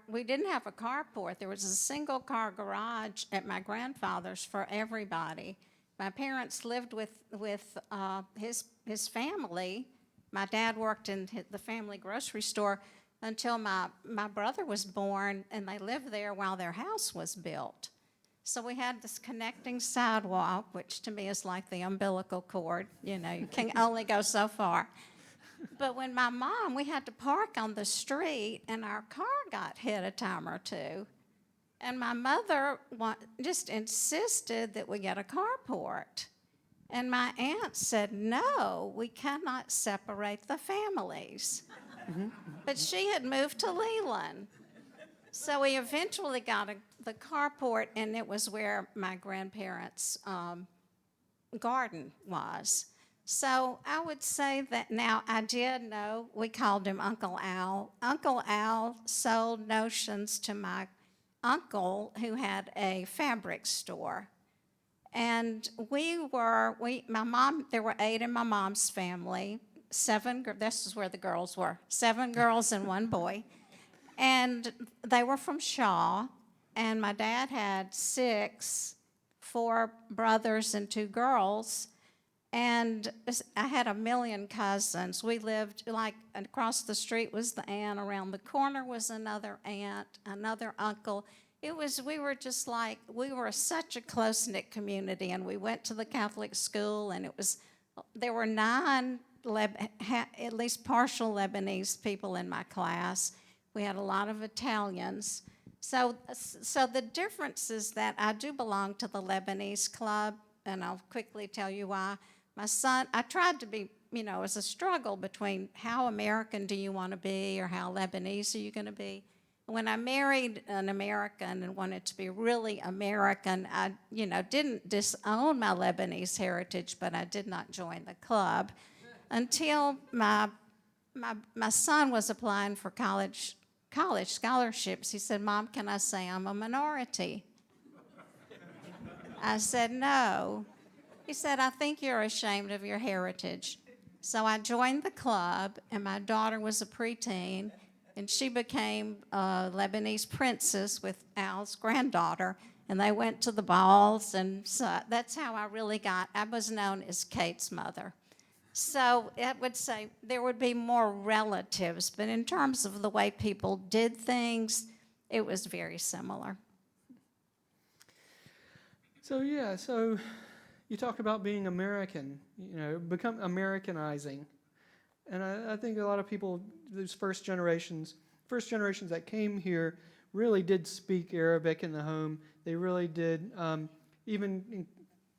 we didn't have a carport. There was a single-car garage at my grandfather's for everybody. My parents lived with his family. My dad worked in the family grocery store until my brother was born, and they lived there while their house was built. So we had this connecting sidewalk, which to me is like the umbilical cord. You can only go so far. But when we had to park on the street, and our car got hit a time or 2. And my mother just insisted that we get a carport. And my aunt said, no, we cannot separate the families. But she had moved to Leland. So we eventually got the carport, and it was where my grandparents' garden was. So I would say that now I did know, we called him Uncle Al. Uncle Al sold notions to my uncle who had a fabric store. And my mom, there were 8 in my mom's family, 7, this is where the girls were, 7 girls and 1 boy. And they were from Shaw, and my dad had 6 4 brothers and 2 girls. And I had a million cousins. We lived like across the street was the aunt, around the corner was another aunt, another uncle. We were just like, we were such a close-knit community, and we went to the Catholic school, and there were 9 at least partial Lebanese people in my class. We had a lot of Italians. So the difference is that I do belong to the Lebanese club, and I'll quickly tell you why. My son, I tried to be, it was a struggle between how American do you want to be or how Lebanese are you going to be. When I married an American and wanted to be really American, I, didn't disown my Lebanese heritage, but I did not join the club until my son was applying for college scholarships. He said, "Mom, can I say I'm a minority?" I said, "No." He said, "I think you're ashamed of your heritage." So I joined the club, and my daughter was a preteen, and she became a Lebanese princess with Al's granddaughter, and they went to the balls, and so that's how I was known as Kate's mother. So I would say there would be more relatives, but in terms of the way people did things, it was very similar. So you talk about being American, become Americanizing. And I think a lot of people, those first generations that came here really did speak Arabic in the home. They really did even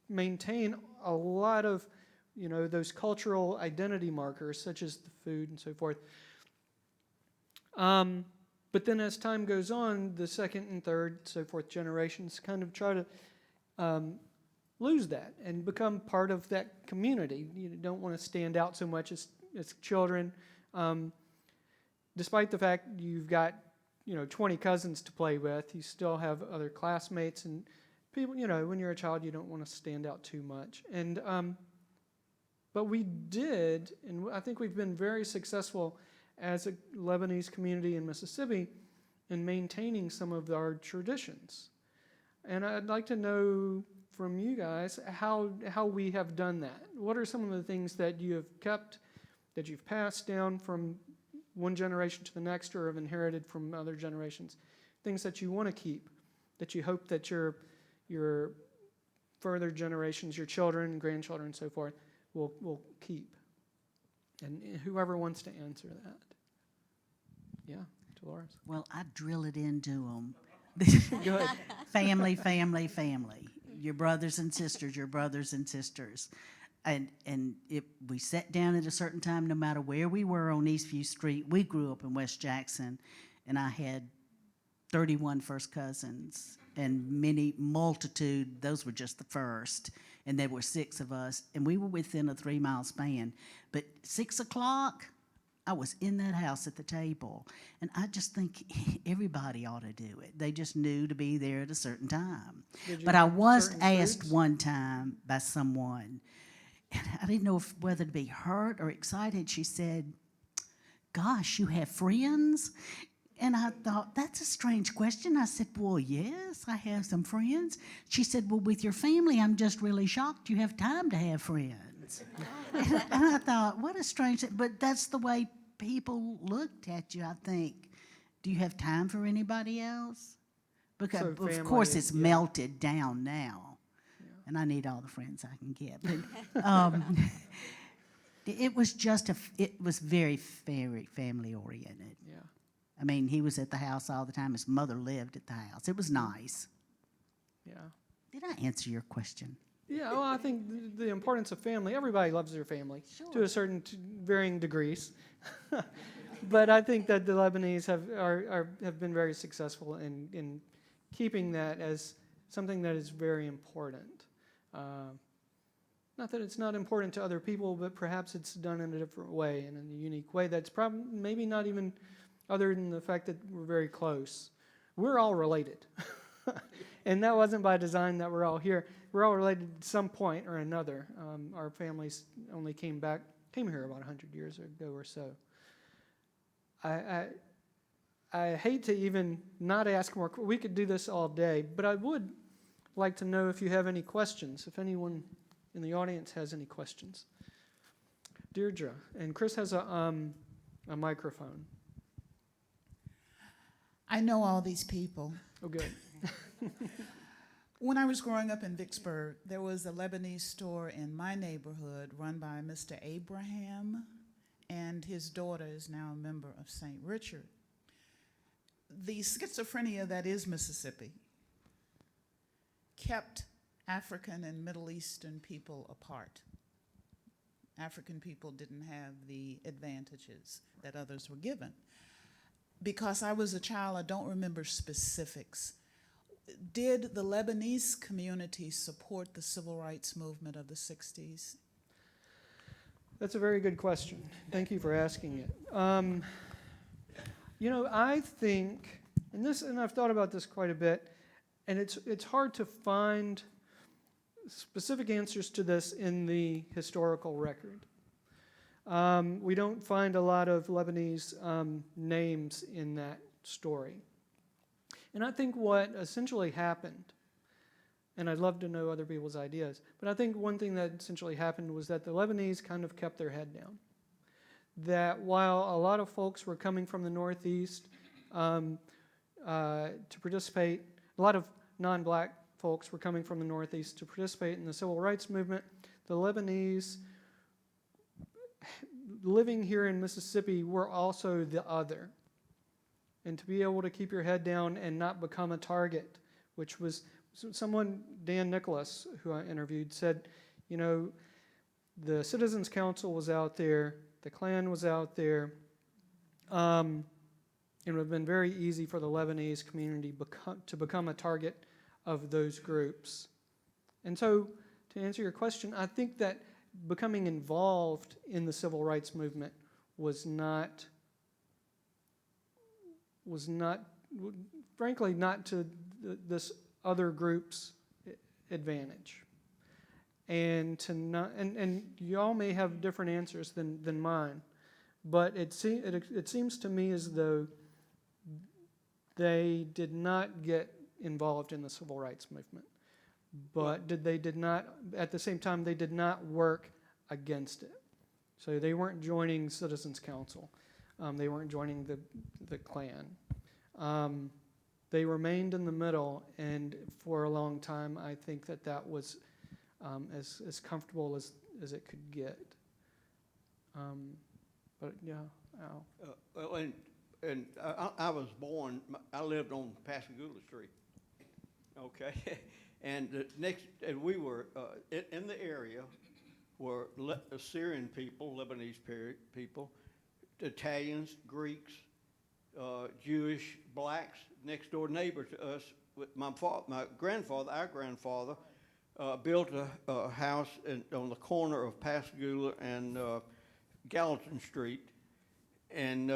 maintain a lot of, those cultural identity markers, such as the food and so forth. But then as time goes on, the second and third, so forth generations kind of try to lose that and become part of that community. You don't want to stand out so much as children, despite the fact you've got 20 cousins to play with. You still have other classmates and people. When you're a child, you don't want to stand out too much. And but we did, and I think we've been very successful as a Lebanese community in Mississippi in maintaining some of our traditions. And I'd like to know from you guys how we have done that. What are some of the things that you have kept, that you've passed down from one generation to the next or have inherited from other generations? Things that you want to keep, that you hope that your further generations, your children, grandchildren, and so forth, will keep. And whoever wants to answer that. Yeah, Dolores. Well, I drill it into them. Go ahead. Family, family, family. Your brothers and sisters, your brothers and sisters. And we sat down at a certain time, no matter where we were on Eastview Street. We grew up in West Jackson, and I had 31 first cousins and multitude. Those were just the first. And there were 6 of us, and we were within a 3-mile span. But 6 o'clock, I was in that house at the table. And I just think everybody ought to do it. They just knew to be there at a certain time. But I was asked one time by someone, and I didn't know whether to be hurt or excited. She said, "Gosh, you have friends?" And I thought, that's a strange question. I said, "Well, yes, I have some friends." She said, "Well, with your family, I'm just really shocked you have time to have friends." And I thought, what a strange, but that's the way people looked at you, I think. Do you have time for anybody else? Because, So of family course, is- it's melted down now. And I need all the friends I can get. But it was very, very family oriented. Yeah. I mean, he was at the house all the time. His mother lived at the house. It was nice. Yeah. Did I answer your question? Yeah, well, I think the importance of family, everybody loves their family to a certain varying degrees. But I think that the Lebanese have been very successful in keeping that as something that is very important. Not that it's not important to other people, but perhaps it's done in a different way, in a unique way that's probably maybe not even other than the fact that we're very close. We're all related. And that wasn't by design that we're all here. We're all related at some point or another. Our families only came here about 100 years ago or so. I hate to even not ask more. We could do this all day, but I would like to know if you have any questions, if anyone in the audience has any questions. Deirdre, and Chris has a microphone. I know all these people. Oh, good. When I was growing up in Vicksburg, there was a Lebanese store in my neighborhood run by Mr. Abraham, and his daughter is now a member of St. Richard. The schizophrenia that is Mississippi kept African and Middle Eastern people apart. African people didn't have the advantages that others were given. Because I was a child, I don't remember specifics. Did the Lebanese community support the civil rights movement of the 60s? That's a very good question. Thank you for asking it. I think, and I've thought about this quite a bit, and it's hard to find specific answers to this in the historical record. We don't find a lot of Lebanese names in that story. And I think what essentially happened, and I'd love to know other people's ideas, but I think one thing that essentially happened was that the Lebanese kind of kept their head down. That while a lot of folks were coming from the Northeast to participate, a lot of non-black folks were coming from the Northeast to participate in the civil rights movement, the Lebanese living here in Mississippi were also the other. And to be able to keep your head down and not become a target, which was someone, Dan Nicholas, who I interviewed, said, the Citizens Council was out there, the Klan was out there. It would have been very easy for the Lebanese community to become a target of those groups. And so, to answer your question, I think that becoming involved in the civil rights movement was not, frankly, not to this other group's advantage. And you all may have different answers than mine, but it seems to me as though they did not get involved in the civil rights movement, but at the same time, they did not work against it. So they weren't joining Citizens Council. They weren't joining the Klan. They remained in the middle, and for a long time, I think that was as comfortable as it could get. But yeah, Al. Well, and I was born. I lived on Pascagoula Street. Okay, and we were in the area were Syrian people, Lebanese people, Italians, Greeks, Jewish, blacks. Next door neighbor to us, with our grandfather, built a house on the corner of Pascagoula and Gallatin Street, and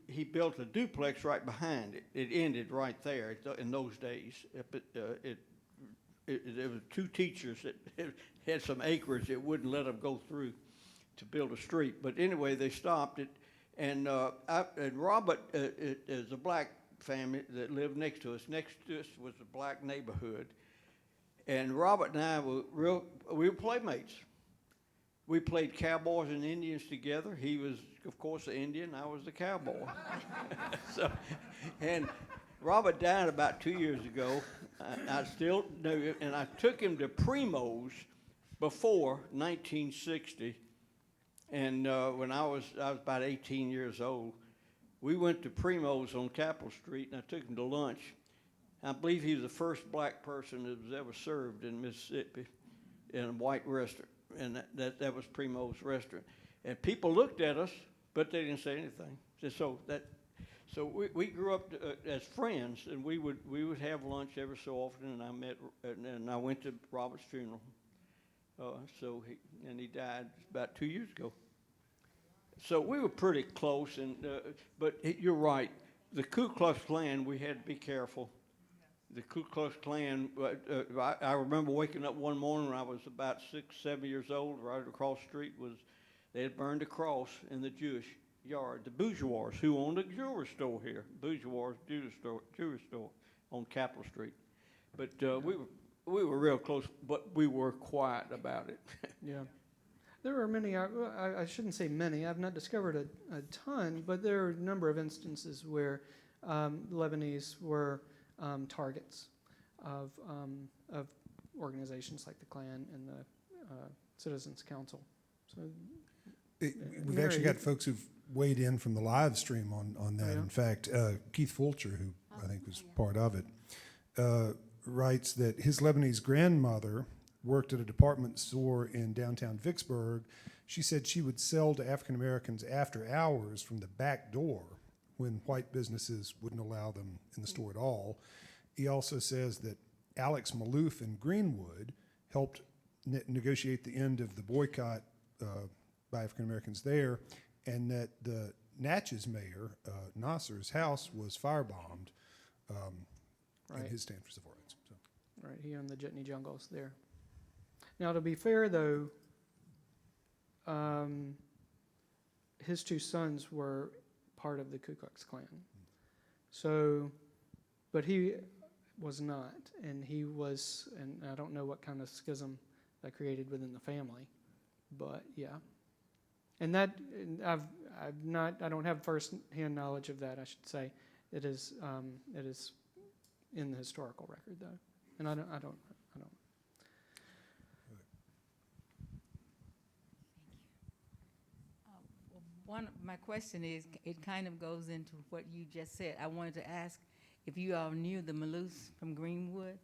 he built a duplex right behind it. It ended right there in those days. There were two teachers that had some acreage that wouldn't let them go through to build a street. But anyway, they stopped it. And Robert is a black family that lived next to us. Next to us was a black neighborhood. And Robert and I we were playmates. We played cowboys and Indians together. He was, of course, the Indian. I was the cowboy. And Robert died about 2 years ago. I still know him, and I took him to Primo's before 1960. And when I was about 18 years old, we went to Primo's on Capitol Street, and I took him to lunch. I believe he was the first black person that was ever served in Mississippi in a white restaurant, and that was Primo's restaurant. And people looked at us, but they didn't say anything. So we grew up as friends, and we would have lunch every so often. And I went to Robert's funeral. He died about 2 years ago. So we were pretty close, but you're right. The Ku Klux Klan, we had to be careful. The Ku Klux Klan, I remember waking up one morning when I was about 6, 7 years old. Right across the street they had burned a cross in the Jewish yard. The bourgeois who owned a jewelry store here, bourgeois jewelry store on Capitol Street. But we were real close, but we were quiet about it. Yeah. There are many, I shouldn't say many, I've not discovered a ton, but there are a number of instances where Lebanese were targets of organizations like the Klan and the Citizens Council. So We've Mary, actually got folks who've weighed in from the live stream on that. Yeah. In fact, Keith Fulcher, who I think was part of it, writes that his Lebanese grandmother worked at a department store in downtown Vicksburg. She said she would sell to African Americans after hours from the back door when white businesses wouldn't allow them in the store at all. He also says that Alex Malouf in Greenwood helped negotiate the end of the boycott by African Americans there, and that the Natchez mayor, Nasser's house was firebombed in Right. his stand for civil rights. So. Right, he owned the Jitney Jungles there. Now, to be fair, though, his two sons were part of the Ku Klux Klan. So, but he was not, and he was, and I don't know what kind of schism that created within the family, but yeah. And that, and I don't have first-hand knowledge of that, I should say. It is in the historical record, though, and I don't. My question is, it kind of goes into what you just said. I wanted to ask if you all knew the Maloufs from Greenwood,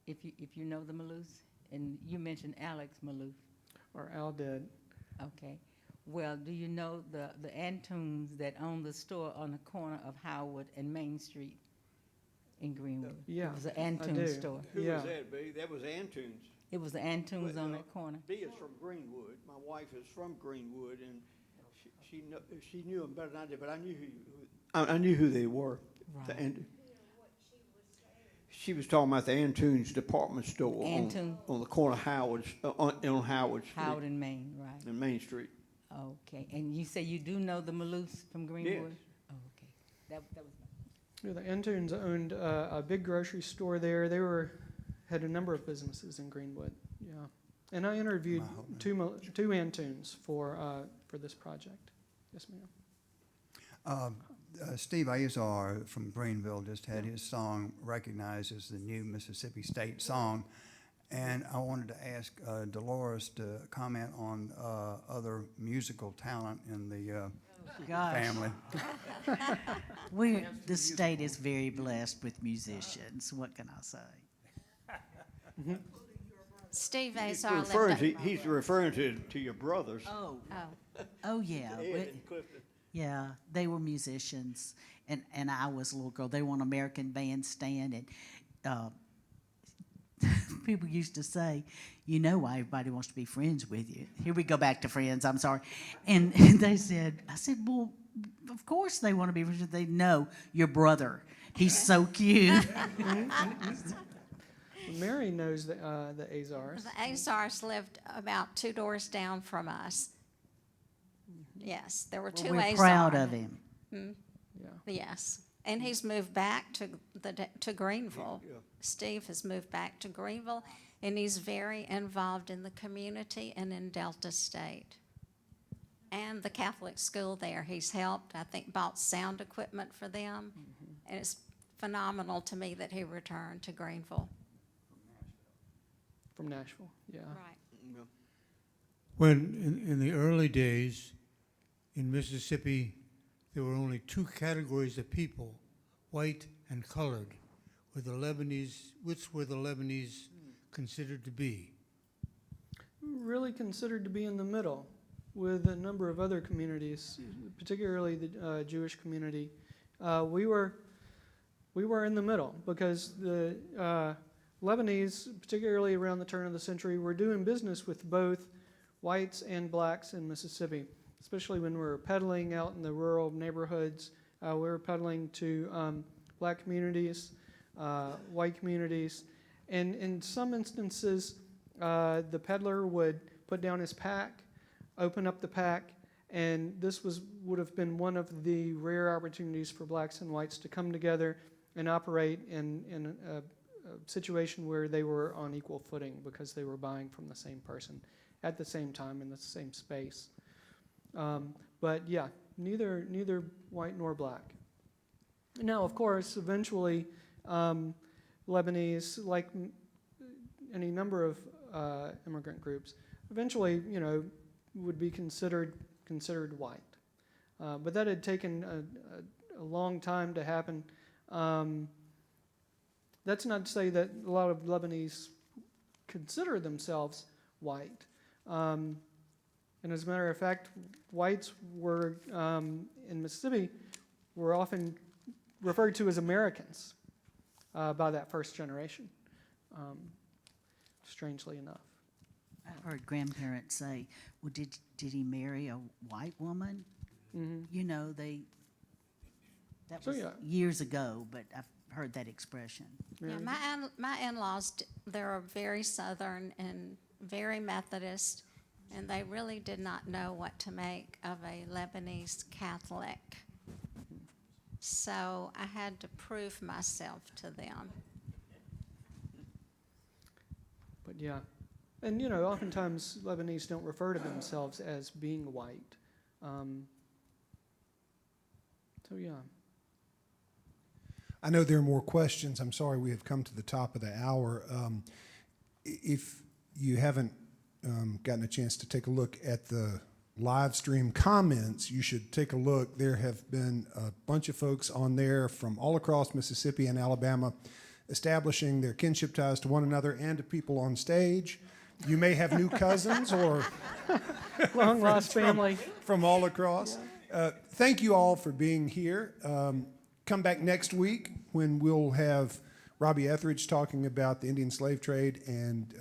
if you know the Maloufs, and you mentioned Alex Malouf. Or Al did. Okay. Well, do you know the Antunes that own the store on the corner of Howard and Main Street in Greenwood? Yeah, It was an I Antune do. store. Who Yeah. was that, B? That was Antunes. It was the Antunes Well, on that corner. B is from Greenwood. My wife is from Greenwood, and she knew them better than I did, but I knew who they were. The Right. Ant- She was talking about the Antunes department store Antune. on the corner of Howard, on Howard Street Howard and Main, right. and Main Street. Okay. And you say you do know the Maloufs from Greenwood? Oh, okay. That was Yeah, the Antunes owned a big grocery store there. They had a number of businesses in Greenwood. Yeah, and I interviewed two Antunes for this project. Yes, ma'am. Steve Azar from Greenville just had his song recognized as the new Mississippi State song. And I wanted to ask Dolores to comment on other musical talent in the family. The state is very blessed with musicians. What can I say? Steve Azar lived up. He's referring to your brothers. Oh, Oh, yeah. Ed and Clifton. Yeah, they were musicians, and I was a little girl. They were on American Bandstand, and people used to say, you know why everybody wants to be friends with you. Here we go back to friends, I'm sorry. And I said, well, of course they want to be friends with you. They know your brother. He's so cute. Mary knows the Azars. The Azars lived about 2 doors down from us. Yes, there were two We're Azars. proud of him. Yeah. Yes, and he's moved back to Greenville. Yeah. Steve has moved back to Greenville, and he's very involved in the community and in Delta State. And the Catholic school there. He's helped, I think, bought sound equipment for them. And it's phenomenal to me that he returned to Greenville. From Nashville. Yeah. Right. Yeah. When in the early days in Mississippi, there were only 2 categories of people, white and colored. Which were the Lebanese considered to be? Really considered to be in the middle with a number of other communities, particularly the Jewish community. We were in the middle because the Lebanese, particularly around the turn of the century, were doing business with both whites and blacks in Mississippi, especially when we were peddling out in the rural neighborhoods. We were peddling to black communities, white communities, and in some instances, the peddler would put down his pack, open up the pack, and this would have been one of the rare opportunities for blacks and whites to come together and operate in situation where they were on equal footing because they were buying from the same person at the same time in the same space. But yeah, neither white nor black. Now, of course, eventually, Lebanese, like any number of immigrant groups, eventually, would be considered white. But that had taken a long time to happen. That's not to say that a lot of Lebanese consider themselves white. And as a matter of fact, whites were, in Mississippi, were often referred to as Americans by that first generation, strangely enough. I heard grandparents say, well, did he marry a white woman? Mm-hmm. That So, was yeah. years ago, but I've heard that expression. Yeah, my in-laws, they're very Southern and very Methodist, and they really did not know what to make of a Lebanese Catholic. So I had to prove myself to them. But yeah, and oftentimes Lebanese don't refer to themselves as being white. So yeah. I know there are more questions. I'm sorry we have come to the top of the hour. If you haven't gotten a chance to take a look at the live stream comments, you should take a look. There have been a bunch of folks on there from all across Mississippi and Alabama establishing their kinship ties to one another and to people on stage. You may have new cousins or Long lost family. from all across. Thank you all for being here. Come back next week when we'll have Robbie Etheridge talking about the Indian slave trade and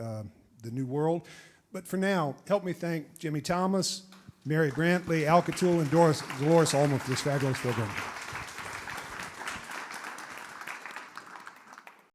the New World. But for now, help me thank Jimmy Thomas, Mary Brantley, Al Katool, and Dolores Ulmer for this fabulous program.